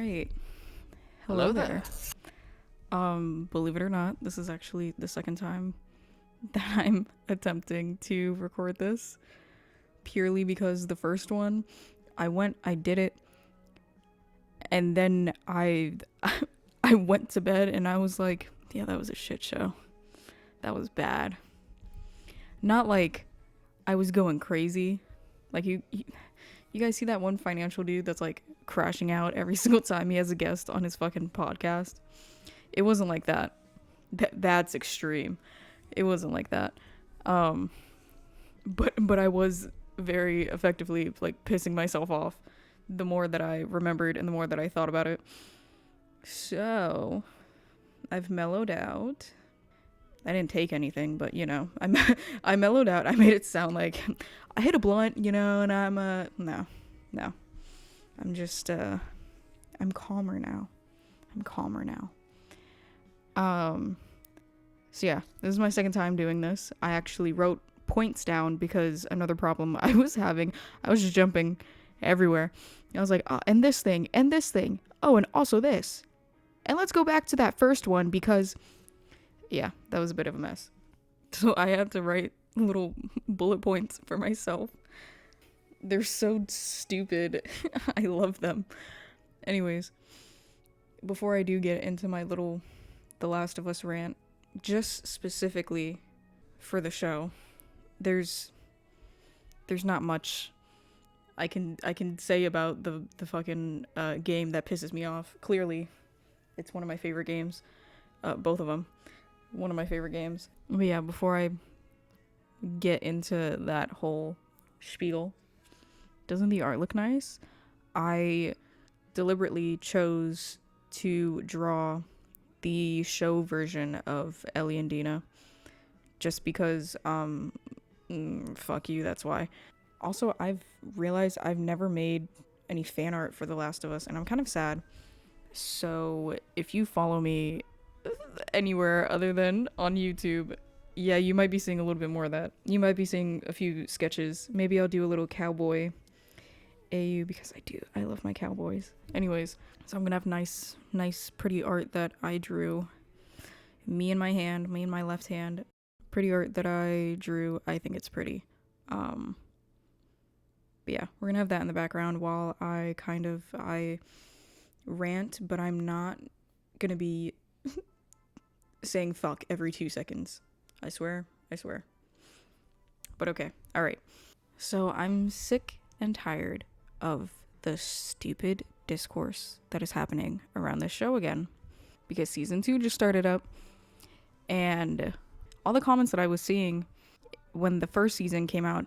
right. Hello Hello there. there. Believe it or not, this is actually the second time that I'm attempting to record this. Purely because the first one, I did it, and then I went to bed and I was like, yeah, that was a shit show. That was bad. Not like I was going crazy. Like you guys see that one financial dude that's like crashing out every single time he has a guest on his fucking podcast? It wasn't like that. That's extreme. It wasn't like that. Um, but I was very effectively like pissing myself off the more that I remembered and the more that I thought about it. So I've mellowed out. I didn't take anything, but I mellowed out. I made it sound like I hit a blunt, and I'm no. I'm just I'm calmer now. I'm calmer now. So yeah, this is my second time doing this. I actually wrote points down because another problem I was having, I was just jumping everywhere. I was like, oh, and this thing, and this thing. Oh, and also this. And let's go back to that first one because, yeah, that was a bit of a mess. So I had to write little bullet points for myself. They're so stupid. I love them. Anyways, before I do get into my little The Last of Us rant, just specifically for the show, there's not much I can say about the fucking game that pisses me off. Clearly, it's one of my favorite games. Both of them, one of my favorite games. But yeah, before I get into that whole spiel, doesn't the art look nice? I deliberately chose to draw the show version of Ellie and Dina just because fuck you, that's why. Also, I've realized I've never made any fan art for The Last of Us and I'm kind of sad. So if you follow me anywhere other than on YouTube, yeah, you might be seeing a little bit more of that. You might be seeing a few sketches. Maybe I'll do a little cowboy AU because I love my cowboys. Anyways, so I'm gonna have nice pretty art that I drew. Me in my left hand. Pretty art that I drew. I think it's pretty. But yeah, we're gonna have that in the background while I rant, but I'm not gonna be saying fuck every 2 seconds. I swear. But okay, alright. So I'm sick and tired of the stupid discourse that is happening around this show again. Because season 2 just started up, and all the comments that I was seeing when the first season came out,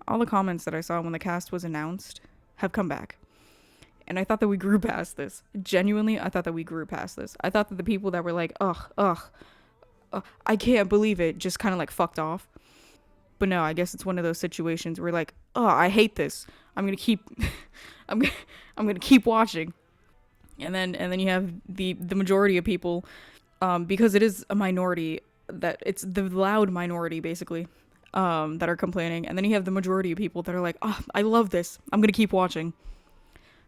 all the comments that I saw when the cast was announced have come back. And I thought that we grew past this. Genuinely, I thought that we grew past this. I thought that the people that were like, ugh, I can't believe it, just kind of like fucked off. But no, I guess it's one of those situations where like, oh, I hate this. I'm gonna keep, I'm gonna keep watching. And then you have the majority of people, because it is a minority, that it's the loud minority basically, that are complaining. And then you have the majority of people that are like, oh, I love this. I'm gonna keep watching.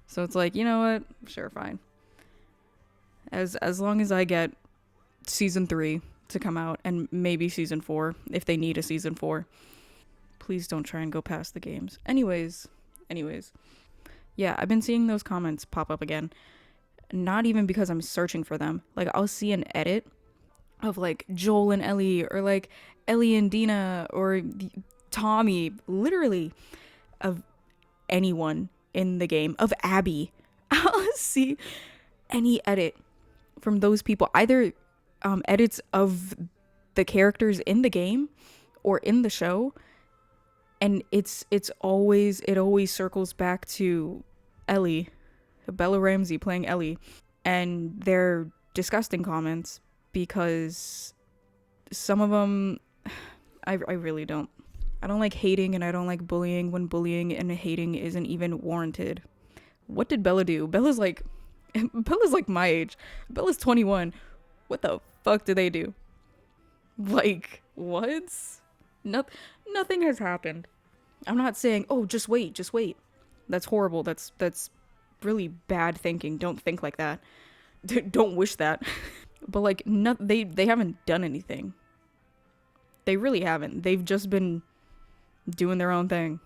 So it's like, you know what? Sure, fine. As long as I get season 3 to come out and maybe season 4 if they need a season 4. Please don't try and go past the games. Anyways. Yeah, I've been seeing those comments pop up again. Not even because I'm searching for them. Like, I'll see an edit of like Joel and Ellie, or like Ellie and Dina, or Tommy, literally of anyone in the game, of Abby. I'll see any edit from those people, either edits of the characters in the game or in the show, and it always circles back to Ellie, Bella Ramsey playing Ellie, and they're disgusting comments because some of them I really don't. I don't like hating, and I don't like bullying when bullying and hating isn't even warranted. What did Bella do? Bella's like my age. Bella's 21. What the fuck did they do? Like, what? Nothing has happened. I'm not saying, oh, just wait. That's horrible. That's really bad thinking. Don't think like that. Don't wish that. But like, no, they haven't done anything. They really haven't. They've just been doing their own thing,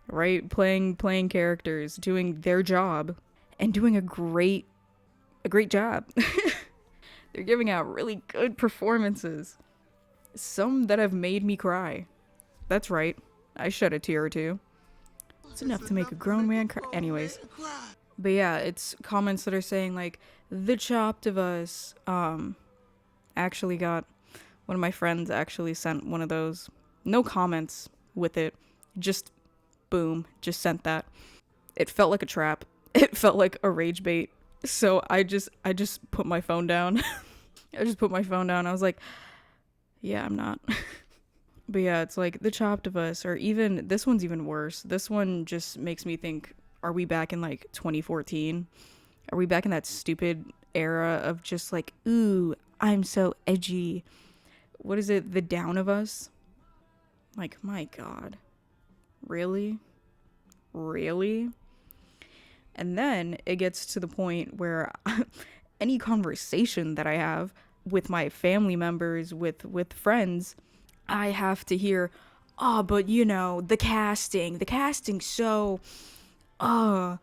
right? Playing characters, doing their job, and doing a great job. They're giving out really good performances. Some that have made me cry. That's right. I shed a tear or two. It's enough to make a grown man cry. Anyways. But yeah, it's comments that are saying like, the chopped of us. Actually got, one of my friends actually sent one of those. No comments with it. Just, boom, just sent that. It felt like a trap. It felt like a rage bait. So I just put my phone down. I just put my phone down. I was like, yeah, I'm not. But yeah, it's like the chopped of us, or even, this one's even worse. This one just makes me think, are we back in like 2014? Are we back in that stupid era of just like, ooh, I'm so edgy. What is it? The down of us? Like, my God. Really? Really? And then it gets to the point where any conversation that I have with my family members, with friends, I have to hear, oh, but you know, the casting, so, I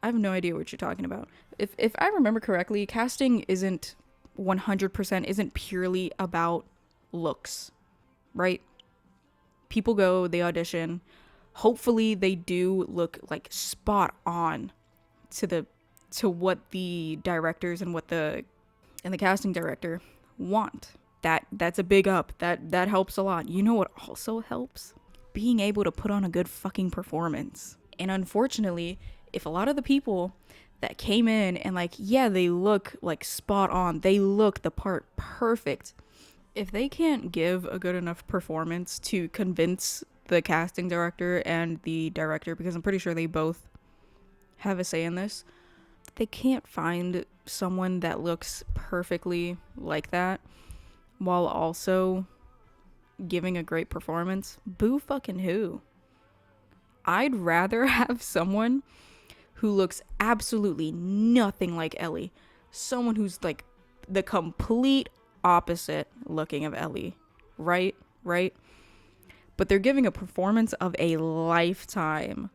have no idea what you're talking about. If I remember correctly, casting isn't 100% isn't purely about looks, right? People go, they audition. Hopefully they do look like spot on to what the directors and the casting director want. That's a big up. That helps a lot. You know what also helps? Being able to put on a good fucking performance. And unfortunately, if a lot of the people that came in and like, yeah, they look like spot on, they look the part perfect, if they can't give a good enough performance to convince the casting director and the director, because I'm pretty sure they both have a say in this, they can't find someone that looks perfectly like that while also giving a great performance, boo fucking who. I'd rather have someone who looks absolutely nothing like Ellie. Someone who's like the complete opposite looking of Ellie. Right? But they're giving a performance of a lifetime.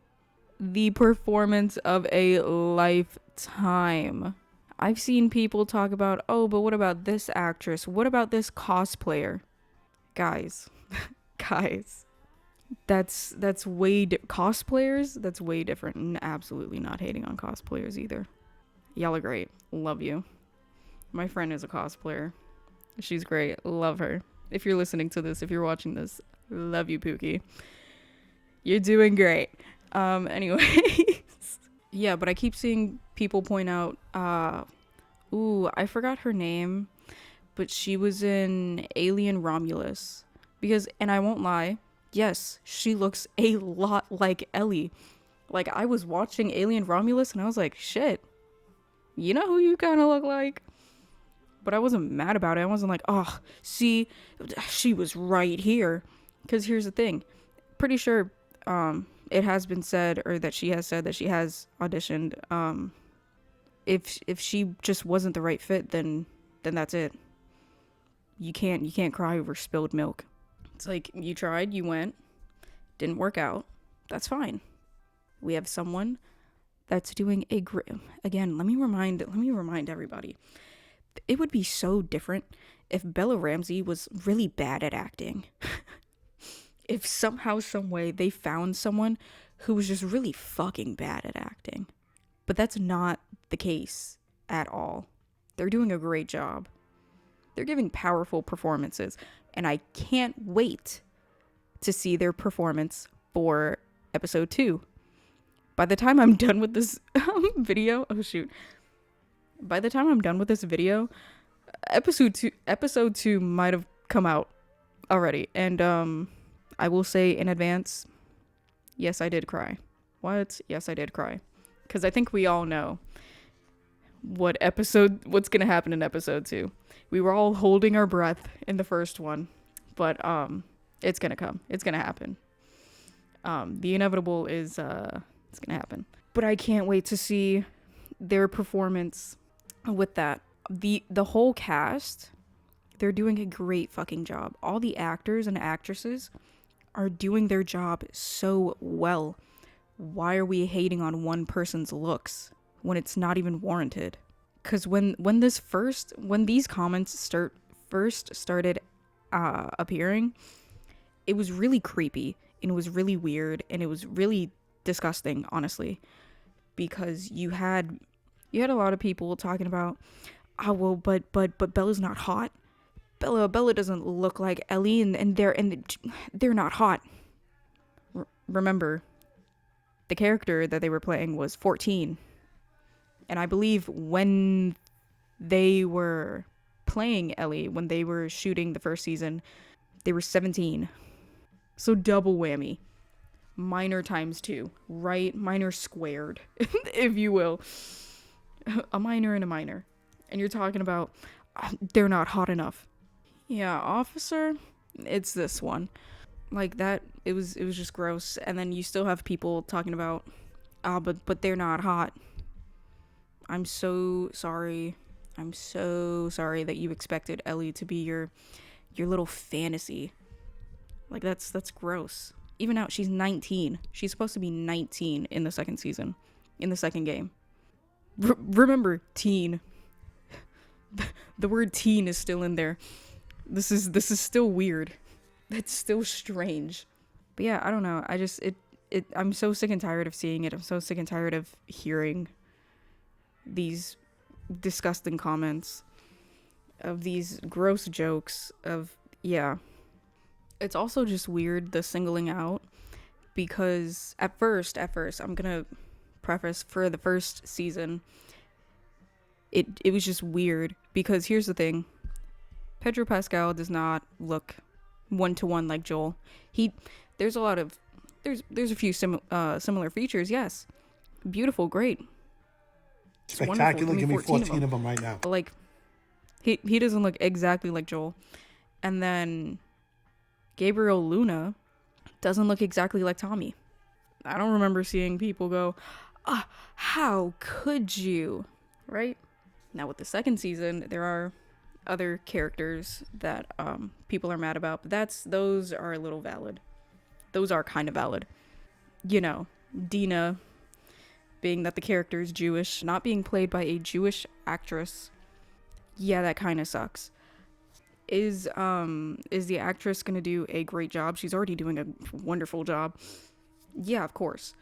The performance of a lifetime. I've seen people talk about, oh, but what about this actress? What about this cosplayer? Guys. That's way cosplayers, that's way different, and absolutely not hating on cosplayers either. Y'all are great. Love you. My friend is a cosplayer. She's great. Love her. If you're listening to this, if you're watching this, love you, Pookie. You're doing great. Anyways. Yeah, but I keep seeing people point out, I forgot her name, but she was in Alien Romulus. Because, and I won't lie, yes, she looks a lot like Ellie. Like, I was watching Alien Romulus and I was like, shit, you know who you kind of look like? But I wasn't mad about it. I wasn't like, oh, see, she was right here. Because here's the thing. Pretty sure it has been said, or that she has said that she has auditioned. If she just wasn't the right fit, then that's it. You can't cry over spilled milk. It's like, you tried, you went, didn't work out. That's fine. We have someone that's doing a great. Again, let me remind everybody. It would be so different if Bella Ramsey was really bad at acting. If somehow, some way, they found someone who was just really fucking bad at acting. But that's not the case at all. They're doing a great job. They're giving powerful performances. And I can't wait to see their performance for episode 2. By the time I'm done with this video, by the time I'm done with this video, episode 2 might have come out already. And I will say in advance, yes, I did cry. What? Yes, I did cry. Because I think we all know what's going to happen in episode 2. We were all holding our breath in the first one, but it's going to come. It's going to happen. The inevitable is it's going to happen. But I can't wait to see their performance with that. The whole cast, they're doing a great fucking job. All the actors and actresses are doing their job so well. Why are we hating on one person's looks when it's not even warranted? Because when these comments first started appearing, it was really creepy and it was really weird and it was really disgusting, honestly, because you had a lot of people talking about, oh well, but Bella's not hot. Bella doesn't look like Ellie, and they're not hot. Remember, the character that they were playing was 14, and I believe when they were playing Ellie, when they were shooting the first season, they were 17. So double whammy. Minor times two, right? Minor squared, if you will. A minor and a minor. And you're talking about, they're not hot enough. Yeah, officer, it's this one. Like that, it was just gross. And then you still have people talking about, but they're not hot. I'm so sorry. I'm so sorry that you expected Ellie to be your little fantasy. Like that's gross. Even now, she's 19. She's supposed to be 19 in the second season, in the second game. Remember, teen. The word teen is still in there. This is still weird. It's still strange. But yeah, I don't know. I'm so sick and tired of seeing it. I'm so sick and tired of hearing these disgusting comments, of these gross jokes, yeah. It's also just weird, the singling out, because at first, I'm gonna preface, for the first season, it was just weird, because here's the thing. Pedro Pascal does not look one-to-one like Joel. There's a few similar features, yes. Beautiful, great. Spectacular, give me 14 of them right now. But like, he doesn't look exactly like Joel. And then Gabriel Luna doesn't look exactly like Tommy. I don't remember seeing people go, how could you? Right? Now with the second season, there are other characters that people are mad about, but those are a little valid. Those are kind of valid. You know, Dina, being that the character is Jewish, not being played by a Jewish actress. Yeah, that kind of sucks. Is the actress gonna do a great job? She's already doing a wonderful job. Yeah, of course.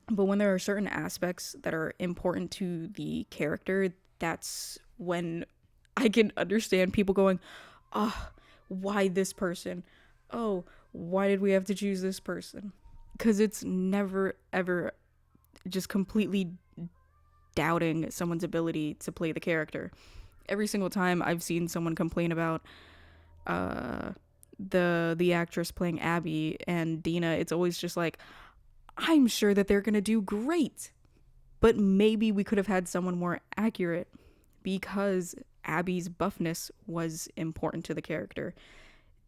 But when there are certain aspects that are important to the character, that's when I can understand people going, why this person? Oh, why did we have to choose this person? Because it's never, ever just completely doubting someone's ability to play the character. Every single time I've seen someone complain about the actress playing Abby and Dina, it's always just like, I'm sure that they're gonna do great, but maybe we could have had someone more accurate, because Abby's buffness was important to the character.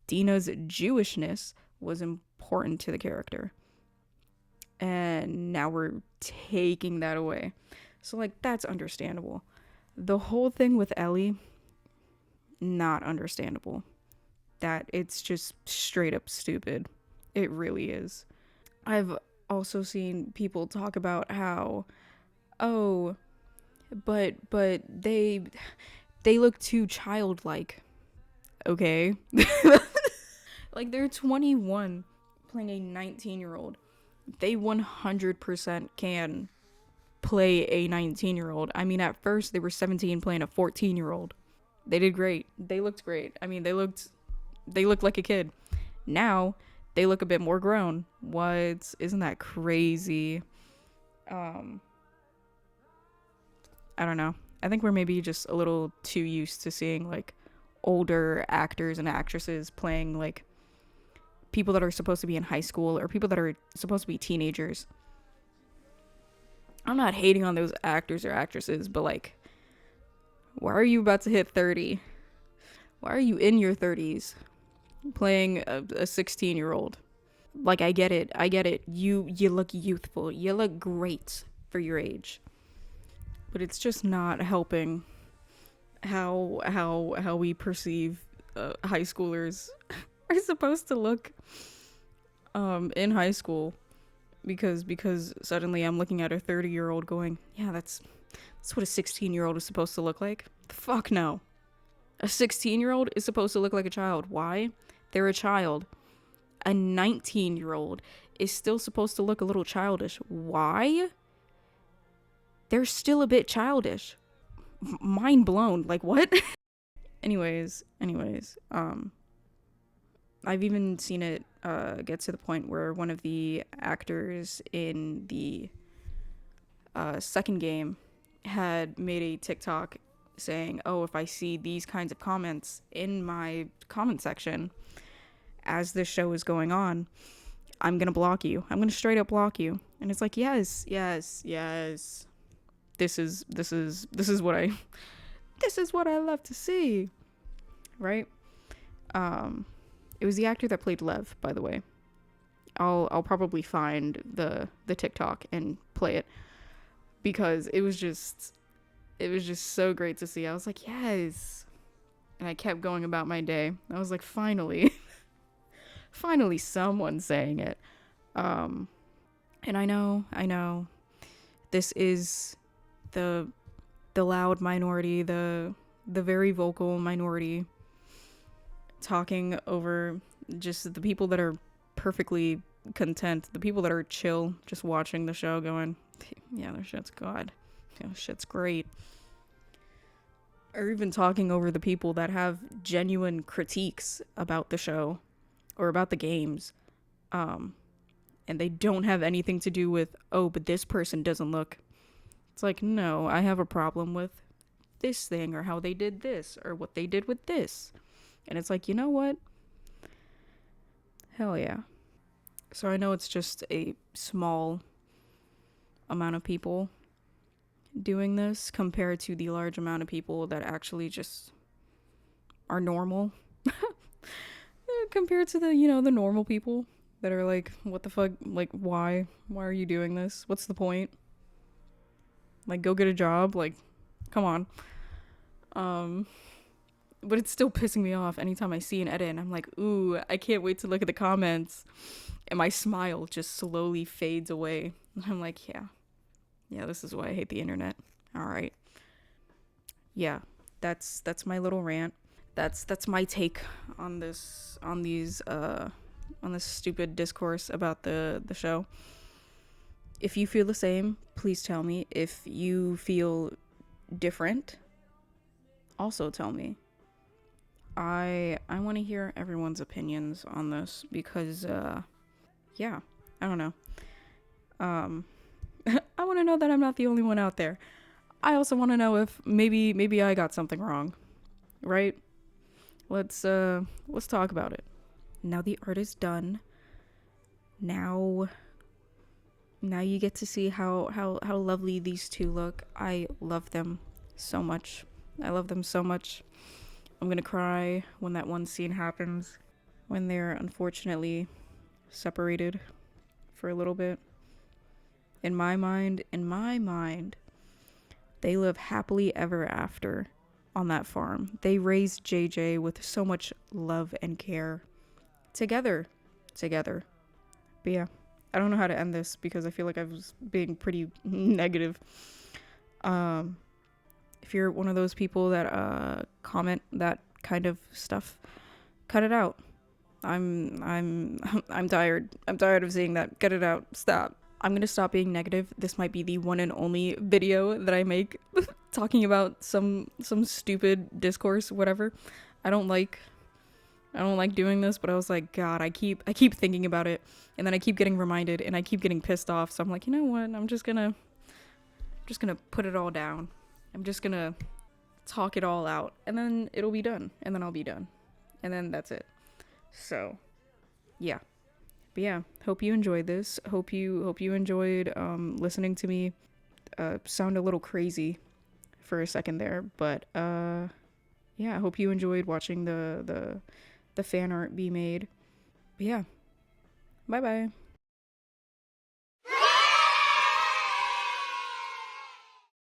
Dina's Jewishness was important to the character. And now we're taking that away. So like, that's understandable. The whole thing with Ellie, not understandable. That it's just straight up stupid. It really is. I've also seen people talk about how, but they look too childlike. Okay. Like, they're 21 playing a 19-year-old. They 100% can play a 19-year-old. I mean, at first they were 17 playing a 14-year-old. They did great. They looked great. I mean, they looked like a kid. Now they look a bit more grown. What? Isn't that crazy? I don't know. I think we're maybe just a little too used to seeing like older actors and actresses playing like people that are supposed to be in high school or people that are supposed to be teenagers. I'm not hating on those actors or actresses, but like, why are you about to hit 30? Why are you in your 30s playing a 16-year-old? Like, I get it. You look youthful. You look great. for your age. But it's just not helping how we perceive high schoolers are supposed to look in high school, because suddenly I'm looking at a 30-year-old going, yeah, that's what a 16-year-old is supposed to look like. Fuck no. A 16-year-old is supposed to look like a child. Why? They're a child. A 19-year-old is still supposed to look a little childish. Why? They're still a bit childish. Mind blown. Like, what? anyways, I've even seen it get to the point where one of the actors in the second game had made a TikTok saying, oh, if I see these kinds of comments in my comment section as this show is going on, I'm gonna block you. I'm gonna straight up block you. And it's like, yes. This is what I love to see. Right? It was the actor that played Lev, by the way. I'll probably find the TikTok and play it, because it was just so great to see. I was like, yes. And I kept going about my day. I was like, finally someone saying it. And I know this is the loud minority, the very vocal minority, talking over just the people that are perfectly content, the people that are chill, just watching the show going, yeah, their shit's god. Yeah, shit's great. Or even talking over the people that have genuine critiques about the show or about the games. And they don't have anything to do with, oh, but this person doesn't look. It's like, no, I have a problem with this thing, or how they did this, or what they did with this. And it's like, you know what? Hell yeah. So I know it's just a small amount of people doing this compared to the large amount of people that actually just are normal. Compared to the, the normal people that are like, what the fuck? Like, why? Why are you doing this? What's the point? Like, go get a job? Like, come on. But it's still pissing me off anytime I see an edit and I'm like, ooh, I can't wait to look at the comments. And my smile just slowly fades away. And I'm like, yeah, this is why I hate the internet. All right. Yeah, that's my little rant. That's my take on this stupid discourse about the show. If you feel the same, please tell me. If you feel different, also tell me. I want to hear everyone's opinions on this, because yeah, I don't know. I want to know that I'm not the only one out there. I also want to know if maybe I got something wrong, right? Let's talk about it. Now the art is done. Now you get to see how lovely these two look. I love them so much. I'm gonna cry when that one scene happens, when they're unfortunately separated for a little bit. In my mind, they live happily ever after on that farm. They raised JJ with so much love and care. Together. But yeah, I don't know how to end this, because I feel like I was being pretty negative. If you're one of those people that comment that kind of stuff, cut it out. I'm tired. I'm tired of seeing that. Get it out. Stop. I'm gonna stop being negative. This might be the one and only video that I make talking about some stupid discourse, whatever. I don't like doing this, but I was like, God, I keep thinking about it, and then I keep getting reminded, and I keep getting pissed off. So I'm like, you know what? I'm just gonna put it all down. I'm just gonna talk it all out, and then it'll be done, and then I'll be done, and then that's it. So, yeah. But yeah, hope you enjoyed this. Hope you enjoyed listening to me sound a little crazy for a second there, but yeah, I hope you enjoyed watching the fan art be made. But yeah, bye bye.